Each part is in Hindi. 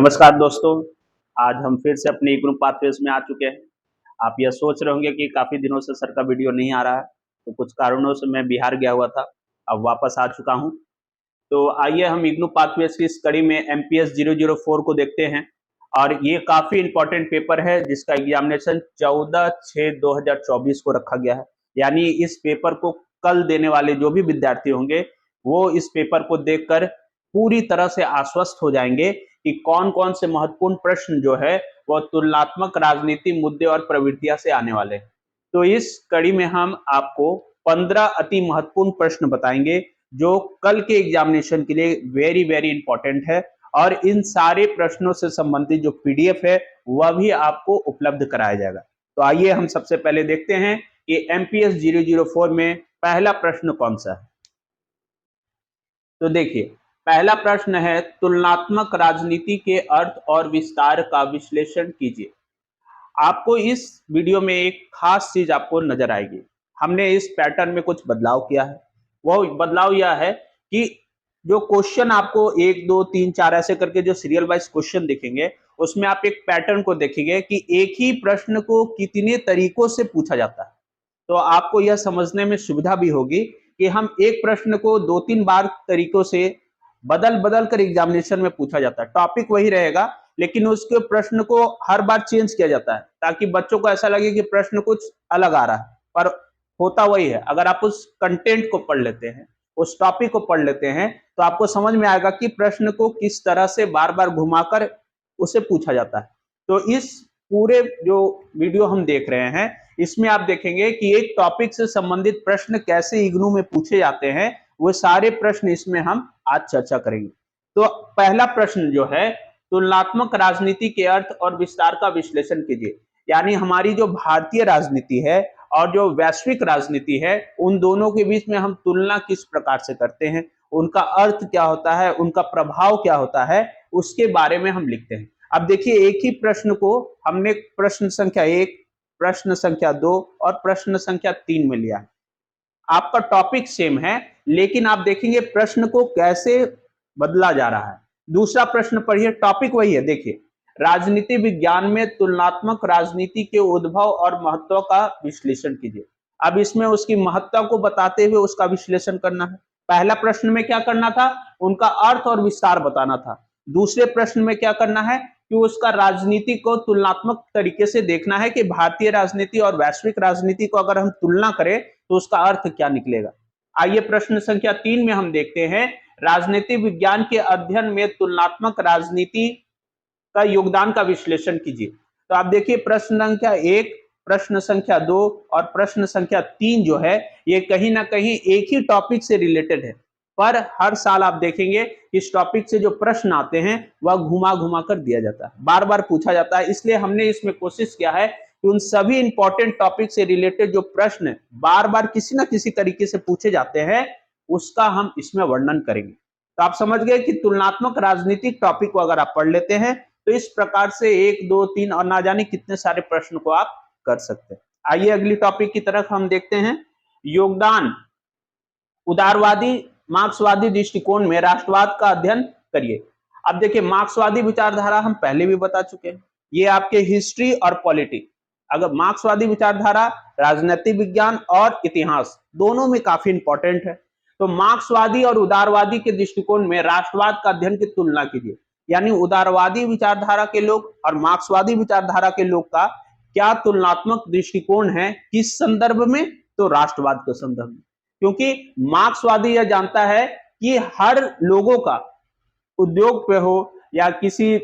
नमस्कार दोस्तों, आज हम फिर से अपने इग्नू पाथवेज में आ चुके हैं। आप यह सोच रहे होंगे कि काफ़ी दिनों से सर का वीडियो नहीं आ रहा है, तो कुछ कारणों से मैं बिहार गया हुआ था, अब वापस आ चुका हूँ। तो आइए हम इग्नू पाथवेज की इस कड़ी में एमपीएस 004 को देखते हैं और ये काफ़ी इम्पोर्टेंट पेपर है जिसका एग्जामिनेशन 14/6/2024 को रखा गया है। यानी इस पेपर को कल देने वाले जो भी विद्यार्थी होंगे, वो इस पेपर को देखकर पूरी तरह से आश्वस्त हो जाएंगे कि कौन-कौन से महत्वपूर्ण प्रश्न जो है वो तुलनात्मक राजनीति मुद्दे और प्रवृत्तियां से आने वाले हैं। तो इस कड़ी में हम आपको 15 अति महत्वपूर्ण प्रश्न बताएंगे जो कल के एग्जामिनेशन के लिए वेरी वेरी इंपॉर्टेंट है और इन सारे प्रश्नों से संबंधित जो पीडीएफ है वह भी आपको उपलब्ध कराया जाएगा। तो आइए हम सबसे पहले देखते हैं कि एमपीएस 004 में पहला प्रश्न कौन सा है। तो देखिए, पहला प्रश्न है तुलनात्मक राजनीति के अर्थ और विस्तार का विश्लेषण कीजिए। आपको इस वीडियो में एक खास चीज आपको नजर आएगी। हमने इस पैटर्न में कुछ बदलाव किया है। वो बदलाव यह है कि जो क्वेश्चन आपको 1 2 3 4 ऐसे करके जो सीरियल वाइज क्वेश्चन दिखेंगे, उसमें आप एक पैटर्न को देखेंगे कि एक ही प्रश्न को कितने तरीकों से पूछा जाता है। तो आपको यह समझने में सुविधा भी होगी कि हम एक प्रश्न को 2-3 बार तरीकों से बदल बदल कर एग्जामिनेशन में पूछा जाता है। टॉपिक वही रहेगा लेकिन उसके प्रश्न को हर बार चेंज किया जाता है ताकि बच्चों को ऐसा लगे कि प्रश्न कुछ अलग आ रहा है, पर होता वही है। अगर आप उस कंटेंट को पढ़ लेते हैं, उस टॉपिक को पढ़ लेते हैं, तो आपको समझ में आएगा कि प्रश्न को किस तरह से बार बार घुमाकर उसे पूछा जाता है। तो इस पूरे जो वीडियो हम देख रहे हैं, इसमें आप देखेंगे कि एक टॉपिक से संबंधित प्रश्न कैसे इग्नू में पूछे जाते हैं, वो सारे प्रश्न इसमें हम आज चर्चा करेंगे। तो पहला प्रश्न जो है, तुलनात्मक राजनीति के अर्थ और विस्तार का विश्लेषण कीजिए। यानी हमारी जो भारतीय राजनीति है और जो वैश्विक राजनीति है, उन दोनों के बीच में हम तुलना किस प्रकार से करते हैं, उनका अर्थ क्या होता है, उनका प्रभाव क्या होता है, उसके बारे में हम लिखते हैं। अब देखिए, एक ही प्रश्न को हमने प्रश्न संख्या 1, प्रश्न संख्या 2 और प्रश्न संख्या 3 में लिया है। आपका टॉपिक सेम है लेकिन आप देखेंगे प्रश्न को कैसे बदला जा रहा है। दूसरा प्रश्न पढ़िए, टॉपिक वही है। देखिए, राजनीति विज्ञान में तुलनात्मक राजनीति के उद्भव और महत्व का विश्लेषण कीजिए। अब इसमें उसकी महत्ता को बताते हुए उसका विश्लेषण करना है। पहला प्रश्न में क्या करना था, उनका अर्थ और विस्तार बताना था। दूसरे प्रश्न में क्या करना है कि उसका राजनीति को तुलनात्मक तरीके से देखना है कि भारतीय राजनीति और वैश्विक राजनीति को अगर हम तुलना करें तो उसका अर्थ क्या निकलेगा। आइए प्रश्न संख्या 3 में हम देखते हैं, राजनीति विज्ञान के अध्ययन में तुलनात्मक राजनीति का योगदान का विश्लेषण कीजिए। तो आप देखिए, प्रश्न संख्या 1, प्रश्न संख्या 2 और प्रश्न संख्या 3 जो है, ये कहीं ना कहीं एक ही टॉपिक से रिलेटेड है, पर हर साल आप देखेंगे इस टॉपिक से जो प्रश्न आते हैं वह घुमा घुमा कर दिया जाता है, बार बार पूछा जाता है। इसलिए हमने इसमें कोशिश किया है कि उन सभी इंपॉर्टेंट टॉपिक से रिलेटेड जो प्रश्न बार बार किसी ना किसी तरीके से पूछे जाते हैं, उसका हम इसमें वर्णन करेंगे। तो आप समझ गए कि तुलनात्मक राजनीतिक टॉपिक को अगर आप पढ़ लेते हैं तो इस प्रकार से 1 2 3 और ना जाने कितने सारे प्रश्न को आप कर सकते हैं। आइए अगली टॉपिक की तरफ हम देखते हैं, योगदान उदारवादी मार्क्सवादी दृष्टिकोण में राष्ट्रवाद का अध्ययन करिए। अब देखिए, मार्क्सवादी विचारधारा हम पहले भी बता चुके हैं, ये आपके हिस्ट्री और पॉलिटिक्स। अगर मार्क्सवादी विचारधारा राजनीतिक विज्ञान और इतिहास दोनों में काफी इंपॉर्टेंट है। तो मार्क्सवादी और उदारवादी के दृष्टिकोण में राष्ट्रवाद का अध्ययन की तुलना कीजिए। यानी उदारवादी विचारधारा के लोग और मार्क्सवादी विचारधारा के लोग का क्या तुलनात्मक दृष्टिकोण है, किस संदर्भ में, तो राष्ट्रवाद के संदर्भ में। क्योंकि मार्क्सवादी यह जानता है कि हर लोगों का उद्योग पे हो या किसी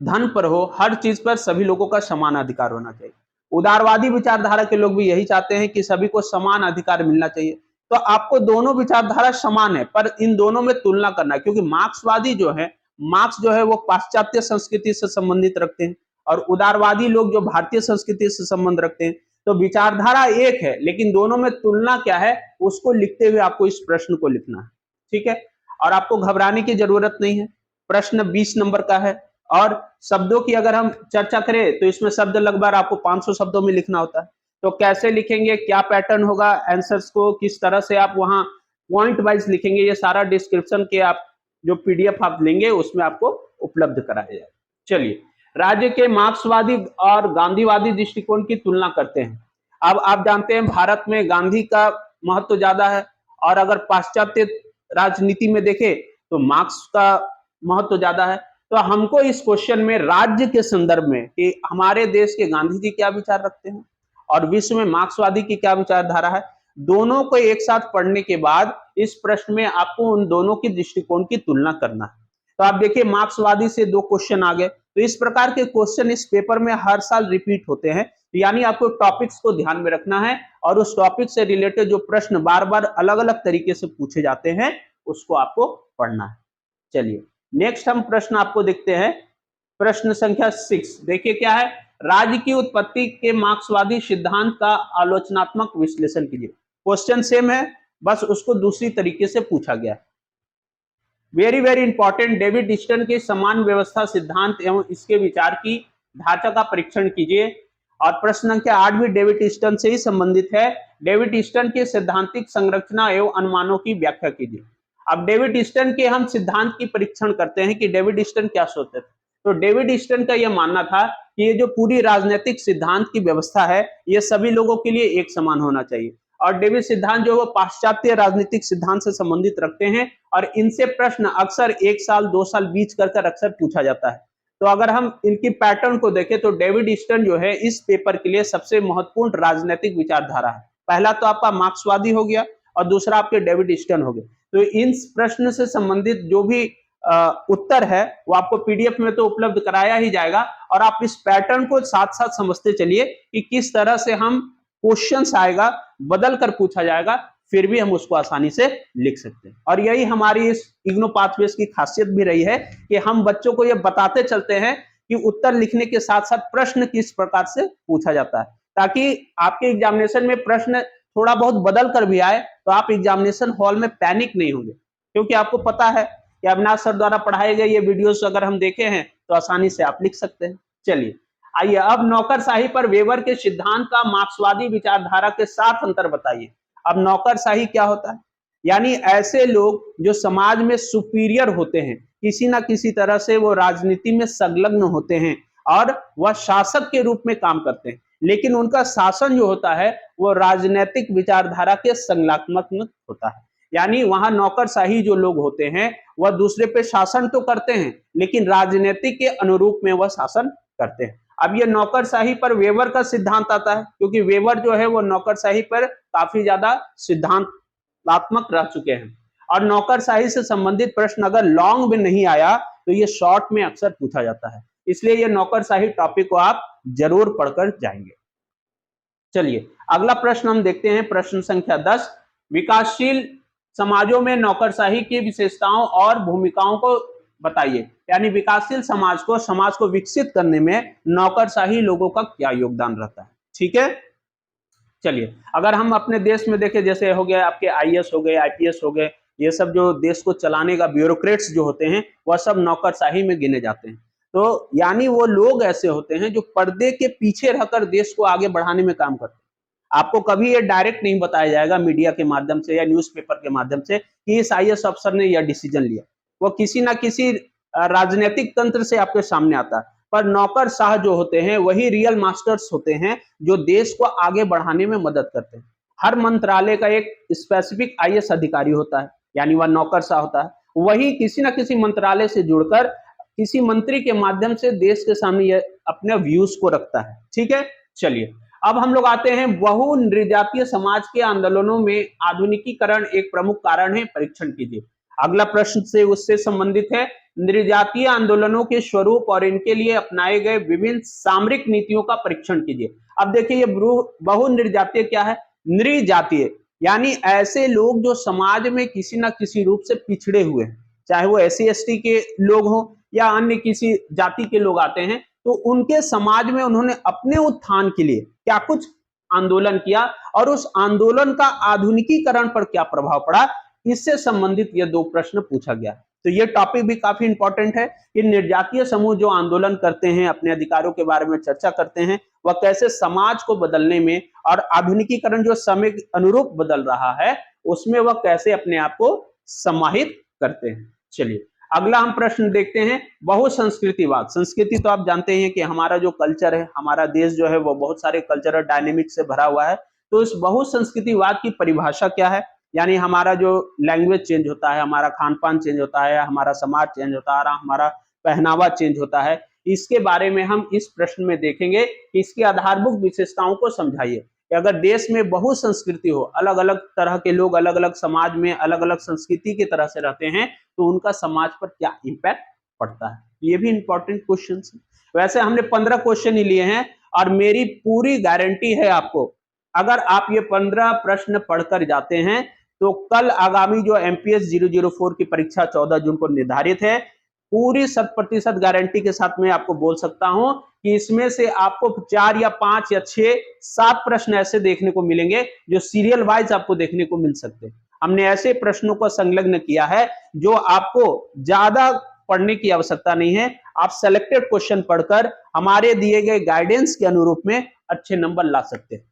धन पर हो, हर चीज पर सभी लोगों का समान अधिकार होना चाहिए। उदारवादी विचारधारा के लोग भी यही चाहते हैं कि सभी को समान अधिकार मिलना चाहिए। तो आपको दोनों विचारधारा समान है, पर इन दोनों में तुलना करना है, क्योंकि मार्क्सवादी जो है, मार्क्स जो है वो पाश्चात्य संस्कृति से संबंधित रखते हैं और उदारवादी लोग जो भारतीय संस्कृति से संबंध रखते हैं। तो विचारधारा एक है लेकिन दोनों में तुलना क्या है, उसको लिखते हुए आपको इस प्रश्न को लिखना है। ठीक है, और आपको घबराने की जरूरत नहीं है। प्रश्न 20 नंबर का है और शब्दों की अगर हम चर्चा करें तो इसमें शब्द लगभग आपको 500 शब्दों में लिखना होता है। तो कैसे लिखेंगे, क्या पैटर्न होगा, आंसर्स को किस तरह से आप वहां पॉइंट वाइज लिखेंगे, ये सारा डिस्क्रिप्शन के आप जो पीडीएफ आप लेंगे उसमें आपको उपलब्ध कराया जाए। चलिए, राज्य के मार्क्सवादी और गांधीवादी दृष्टिकोण की तुलना करते हैं। अब आप जानते हैं भारत में गांधी का महत्व ज्यादा है, और अगर पाश्चात्य राजनीति में देखें तो मार्क्स का महत्व ज्यादा है। तो हमको इस क्वेश्चन में राज्य के संदर्भ में कि हमारे देश के गांधी जी क्या विचार रखते हैं और विश्व में मार्क्सवादी की क्या विचारधारा है, दोनों को एक साथ पढ़ने के बाद इस प्रश्न में आपको उन दोनों की दृष्टिकोण की तुलना करना है। तो आप देखिए, मार्क्सवादी से 2 क्वेश्चन आ गए। तो इस प्रकार के क्वेश्चन इस पेपर में हर साल रिपीट होते हैं, यानी आपको टॉपिक्स को ध्यान में रखना है और उस टॉपिक से रिलेटेड जो प्रश्न बार बार अलग अलग तरीके से पूछे जाते हैं उसको आपको पढ़ना है। चलिए, नेक्स्ट हम प्रश्न आपको देखते हैं, प्रश्न संख्या 6। देखिए क्या है, राज्य की उत्पत्ति के मार्क्सवादी सिद्धांत का आलोचनात्मक विश्लेषण कीजिए। क्वेश्चन सेम है, बस उसको दूसरी तरीके से पूछा गया है। Very very important, David Easton के समान व्यवस्था सिद्धांत एवं इसके विचार की ढांचा का परीक्षण कीजिए। और प्रश्न संख्या 8 भी डेविड ईस्टन से ही संबंधित है। डेविड ईस्टन के सैद्धांतिक संरचना एवं अनुमानों की व्याख्या कीजिए। अब डेविड ईस्टन के हम सिद्धांत की परीक्षण करते हैं कि डेविड ईस्टन क्या सोचते थे। तो डेविड ईस्टन का यह मानना था कि ये जो पूरी राजनीतिक सिद्धांत की व्यवस्था है ये सभी लोगों के लिए एक समान होना चाहिए। और डेविड सिद्धांत जो वो पाश्चात्य राजनीतिक सिद्धांत से संबंधित रखते हैं और इनसे प्रश्न अक्सर 1 साल 2 साल बीच कर अक्सर पूछा जाता है। तो अगर हम इनकी पैटर्न को देखें तो डेविड ईस्टन जो है इस पेपर के लिए सबसे महत्वपूर्ण राजनीतिक विचारधारा है। पहला तो आपका मार्क्सवादी हो गया और दूसरा आपके डेविड ईस्टन हो गए। तो इन प्रश्न से संबंधित जो भी उत्तर है वो आपको पीडीएफ में तो उपलब्ध कराया ही जाएगा, और आप इस पैटर्न को साथ साथ समझते चलिए कि किस तरह से हम क्वेश्चंस आएगा बदल कर पूछा जाएगा, फिर भी हम उसको आसानी से लिख सकते हैं। और यही हमारी इस इग्नू पाथवेज की खासियत भी रही है कि हम बच्चों को ये बताते चलते हैं कि उत्तर लिखने के साथ साथ प्रश्न किस प्रकार से पूछा जाता है, ताकि आपके एग्जामिनेशन में प्रश्न थोड़ा बहुत बदल कर भी आए तो आप एग्जामिनेशन हॉल में पैनिक नहीं होंगे, क्योंकि आपको पता है कि अविनाश सर द्वारा पढ़ाए गए ये वीडियोस अगर हम देखे हैं तो आसानी से आप लिख सकते हैं। चलिए, आइए अब नौकरशाही पर वेबर के सिद्धांत का मार्क्सवादी विचारधारा के साथ अंतर बताइए। अब नौकरशाही क्या होता है, यानी ऐसे लोग जो समाज में सुपीरियर होते हैं, किसी ना किसी तरह से वो राजनीति में संलग्न होते हैं और वह शासक के रूप में काम करते हैं, लेकिन उनका शासन जो होता है वो राजनीतिक विचारधारा के संज्ञानात्मक होता है। यानी वहां नौकरशाही जो लोग होते हैं वह दूसरे पे शासन तो करते हैं लेकिन राजनीति के अनुरूप में वह शासन करते हैं। अब ये नौकरशाही पर वेबर का सिद्धांत आता है, क्योंकि वेबर जो है वो नौकरशाही पर काफी ज्यादा सिद्धांतात्मक रह चुके हैं, और नौकरशाही से संबंधित प्रश्न अगर लॉन्ग में नहीं आया तो ये शॉर्ट में अक्सर पूछा जाता है, इसलिए ये नौकरशाही टॉपिक को आप जरूर पढ़कर जाएंगे। चलिए, अगला प्रश्न हम देखते हैं, प्रश्न संख्या 10। विकासशील समाजों में नौकरशाही की विशेषताओं और भूमिकाओं को बताइए। यानी विकासशील समाज को विकसित करने में नौकरशाही लोगों का क्या योगदान रहता है। ठीक है, चलिए, अगर हम अपने देश में देखें, जैसे हो गया आपके आईएएस हो गए, आईपीएस हो गए, ये सब जो देश को चलाने का ब्यूरोक्रेट्स जो होते हैं वह सब नौकरशाही में गिने जाते हैं। तो यानी वो लोग ऐसे होते हैं जो पर्दे के पीछे रहकर देश को आगे बढ़ाने में काम करते हैं। आपको कभी ये डायरेक्ट नहीं बताया जाएगा मीडिया के माध्यम से या न्यूज़पेपर के माध्यम से कि इस आईएएस अफसर ने यह डिसीजन लिया। वो किसी ना किसी राजनीतिक तंत्र से आपके सामने आता है, पर नौकरशाह जो होते हैं वही रियल मास्टर्स होते हैं जो देश को आगे बढ़ाने में मदद करते हैं। हर मंत्रालय का एक स्पेसिफिक आईएएस अधिकारी होता है, यानी वह नौकरशाह होता है, वही किसी ना किसी मंत्रालय से जुड़कर किसी मंत्री के माध्यम से देश के सामने ये अपने व्यूज को रखता है। ठीक है, चलिए, अब हम लोग आते हैं बहु नृजातीय समाज के आंदोलनों में आधुनिकीकरण एक प्रमुख कारण है, परीक्षण कीजिए। अगला प्रश्न से उससे संबंधित है, नृजातीय आंदोलनों के स्वरूप और इनके लिए अपनाए गए विभिन्न सामरिक नीतियों का परीक्षण कीजिए। अब देखिए, ये बहु नृजातीय क्या है, नृजातीय यानी ऐसे लोग जो समाज में किसी ना किसी रूप से पिछड़े हुए हैं, चाहे वो SC ST के लोग हों या अन्य किसी जाति के लोग आते हैं, तो उनके समाज में उन्होंने अपने उत्थान के लिए क्या कुछ आंदोलन किया और उस आंदोलन का आधुनिकीकरण पर क्या प्रभाव पड़ा, इससे संबंधित ये 2 प्रश्न पूछा गया। तो ये टॉपिक भी काफी इंपॉर्टेंट है कि निर्जातीय समूह जो आंदोलन करते हैं, अपने अधिकारों के बारे में चर्चा करते हैं, वह कैसे समाज को बदलने में और आधुनिकीकरण जो समय के अनुरूप बदल रहा है उसमें वह कैसे अपने आप को समाहित करते हैं। चलिए, अगला हम प्रश्न देखते हैं बहुसंस्कृतिवाद। संस्कृति तो आप जानते हैं कि हमारा जो कल्चर है, हमारा देश जो है वो बहुत सारे कल्चरल डायनेमिक्स से भरा हुआ है। तो इस बहुसंस्कृतिवाद की परिभाषा क्या है? यानी हमारा जो लैंग्वेज चेंज होता है, हमारा खान पान चेंज होता है, हमारा समाज चेंज होता है, हमारा पहनावा चेंज होता है, इसके बारे में हम इस प्रश्न में देखेंगे कि इसकी आधारभूत विशेषताओं को समझाइए। कि अगर देश में बहुसंस्कृति हो, अलग अलग तरह के लोग अलग अलग समाज में अलग अलग संस्कृति की तरह से रहते हैं, तो उनका समाज पर क्या इम्पैक्ट पड़ता है। ये भी इंपॉर्टेंट क्वेश्चन है। वैसे हमने 15 क्वेश्चन ही लिए हैं और मेरी पूरी गारंटी है आपको, अगर आप ये 15 प्रश्न पढ़कर जाते हैं तो कल आगामी जो एमपीएस 004 की परीक्षा 14 जून को निर्धारित है, पूरी 100% गारंटी के साथ मैं आपको बोल सकता हूं कि इसमें से आपको 4 या 5 या 6 7 प्रश्न ऐसे देखने को मिलेंगे जो सीरियल वाइज आपको देखने को मिल सकते हैं। हमने ऐसे प्रश्नों को संलग्न किया है जो आपको ज्यादा पढ़ने की आवश्यकता नहीं है। आप सेलेक्टेड क्वेश्चन पढ़कर हमारे दिए गए गाइडेंस के अनुरूप में अच्छे नंबर ला सकते हैं।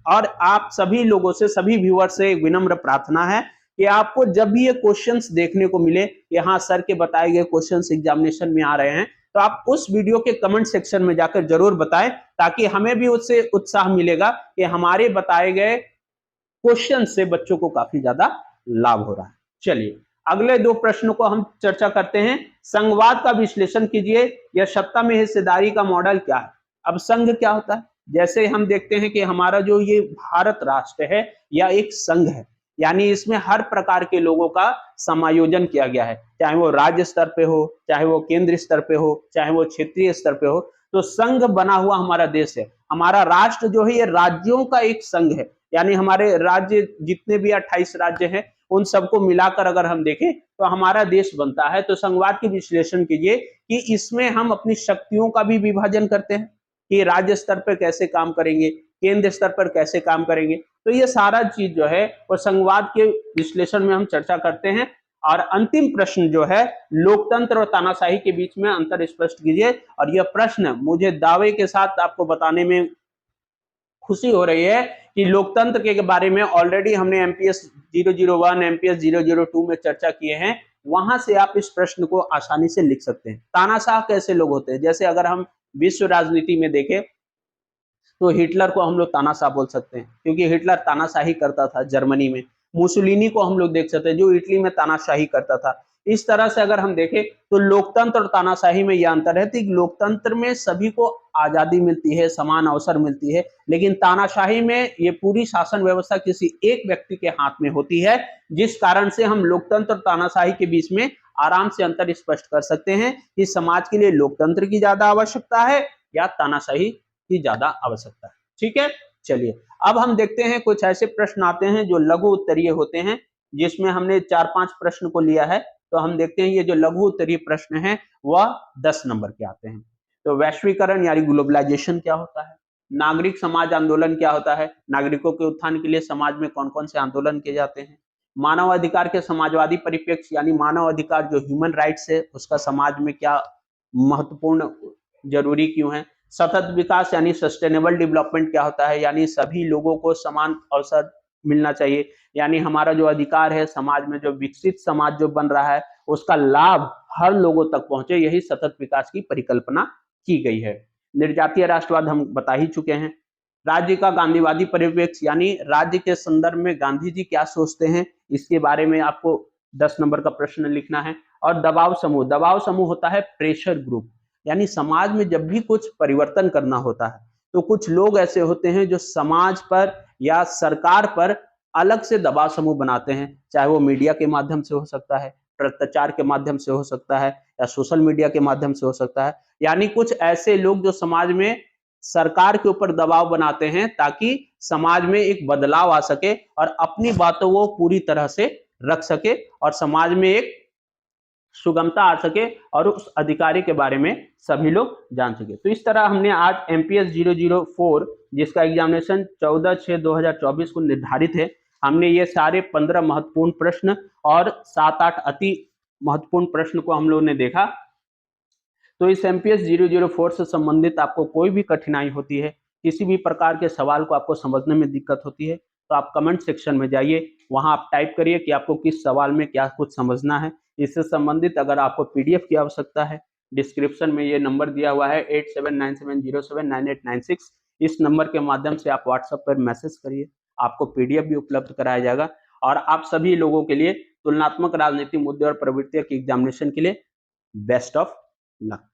और आप सभी लोगों से, सभी व्यूअर से एक विनम्र प्रार्थना है कि आपको जब भी ये क्वेश्चंस देखने को मिले कि हाँ सर के बताए गए क्वेश्चंस एग्जामिनेशन में आ रहे हैं, तो आप उस वीडियो के कमेंट सेक्शन में जाकर जरूर बताएं, ताकि हमें भी उससे उत्साह मिलेगा कि हमारे बताए गए क्वेश्चन से बच्चों को काफी ज्यादा लाभ हो रहा है। चलिए अगले 2 प्रश्नों को हम चर्चा करते हैं। संघवाद का विश्लेषण कीजिए, यह सत्ता में हिस्सेदारी का मॉडल क्या है। अब संघ क्या होता है? जैसे हम देखते हैं कि हमारा जो ये भारत राष्ट्र है या एक संघ है, यानी इसमें हर प्रकार के लोगों का समायोजन किया गया है, चाहे वो राज्य स्तर पे हो, चाहे वो केंद्र स्तर पे हो, चाहे वो क्षेत्रीय स्तर पे हो। तो संघ बना हुआ हमारा देश है। हमारा राष्ट्र जो है ये राज्यों का एक संघ है, यानी हमारे राज्य जितने भी 28 राज्य हैं उन सबको मिलाकर अगर हम देखें तो हमारा देश बनता है। तो संघवाद की विश्लेषण कीजिए कि इसमें हम अपनी शक्तियों का भी विभाजन करते हैं कि राज्य स्तर पर कैसे काम करेंगे, केंद्र स्तर पर कैसे काम करेंगे। तो ये सारा चीज जो है वो संघवाद के विश्लेषण में हम चर्चा करते हैं। और अंतिम प्रश्न जो है, लोकतंत्र और तानाशाही के बीच में अंतर स्पष्ट कीजिए। और यह प्रश्न मुझे दावे के साथ आपको बताने में खुशी हो रही है कि लोकतंत्र के बारे में ऑलरेडी हमने एमपीएस 001, एमपीएस 002 में चर्चा किए हैं। वहां से आप इस प्रश्न को आसानी से लिख सकते हैं। तानाशाह कैसे लोग होते हैं? जैसे अगर हम विश्व राजनीति में देखें तो हिटलर को हम लोग तानाशाह बोल सकते हैं, क्योंकि हिटलर तानाशाही करता था जर्मनी में। मुसोलिनी को हम लोग देख सकते हैं जो इटली में तानाशाही करता था। इस तरह से अगर हम देखें तो लोकतंत्र और तानाशाही में यह अंतर है कि लोकतंत्र में सभी को आजादी मिलती है, समान अवसर मिलती है, लेकिन तानाशाही में ये पूरी शासन व्यवस्था किसी एक व्यक्ति के हाथ में होती है, जिस कारण से हम लोकतंत्र और तानाशाही के बीच में आराम से अंतर स्पष्ट कर सकते हैं कि समाज के लिए लोकतंत्र की ज्यादा आवश्यकता है या तानाशाही की ज्यादा आवश्यकता है। ठीक है, चलिए अब हम देखते हैं कुछ ऐसे प्रश्न आते हैं जो लघु उत्तरीय होते हैं, जिसमें हमने 4-5 प्रश्न को लिया है। तो हम देखते हैं ये जो लघु उत्तरीय प्रश्न है वह 10 नंबर के आते हैं। तो वैश्वीकरण यानी ग्लोबलाइजेशन क्या होता है? नागरिक समाज आंदोलन क्या होता है? नागरिकों के उत्थान के लिए समाज में कौन कौन से आंदोलन किए जाते हैं? मानव अधिकार के समाजवादी परिप्रेक्ष्य यानी मानव अधिकार जो ह्यूमन राइट्स है उसका समाज में क्या महत्वपूर्ण जरूरी क्यों है? सतत विकास यानी सस्टेनेबल डेवलपमेंट क्या होता है? यानी सभी लोगों को समान अवसर मिलना चाहिए, यानी हमारा जो अधिकार है समाज में, जो विकसित समाज जो बन रहा है उसका लाभ हर लोगों तक पहुंचे, यही सतत विकास की परिकल्पना की गई है। निर्जातीय राष्ट्रवाद हम बता ही चुके हैं। राज्य का गांधीवादी परिप्रेक्ष्य यानी राज्य के संदर्भ में गांधी जी क्या सोचते हैं, इसके बारे में आपको 10 नंबर का प्रश्न लिखना है। और दबाव समूह, दबाव समूह होता है प्रेशर ग्रुप, यानी समाज में जब भी कुछ परिवर्तन करना होता है तो कुछ लोग ऐसे होते हैं जो समाज पर या सरकार पर अलग से दबाव समूह बनाते हैं, चाहे वो मीडिया के माध्यम से हो सकता है, प्रचार के माध्यम से हो सकता है, या सोशल मीडिया के माध्यम से हो सकता है। यानी कुछ ऐसे लोग जो समाज में सरकार के ऊपर दबाव बनाते हैं ताकि समाज में एक बदलाव आ सके और अपनी बातों को पूरी तरह से रख सके और समाज में एक सुगमता आ सके और उस अधिकारी के बारे में सभी लोग जान सके। तो इस तरह हमने आज एमपीएस 004 जिसका एग्जामिनेशन 14/6/2024 को निर्धारित है, हमने ये सारे 15 महत्वपूर्ण प्रश्न और 7-8 अति महत्वपूर्ण प्रश्न को हम लोगों ने देखा। तो इस एमपीएस 004 से संबंधित आपको कोई भी कठिनाई होती है, किसी भी प्रकार के सवाल को आपको समझने में दिक्कत होती है, तो आप कमेंट सेक्शन में जाइए, वहां आप टाइप करिए कि आपको किस सवाल में क्या कुछ समझना है। इससे संबंधित अगर आपको पीडीएफ की आवश्यकता है, डिस्क्रिप्शन में ये नंबर दिया हुआ है 8797079896। इस नंबर के माध्यम से आप व्हाट्सएप पर मैसेज करिए, आपको पीडीएफ भी उपलब्ध कराया जाएगा। और आप सभी लोगों के लिए तुलनात्मक राजनीति मुद्दे और प्रवृत्तियों की एग्जामिनेशन के लिए बेस्ट ऑफ लक।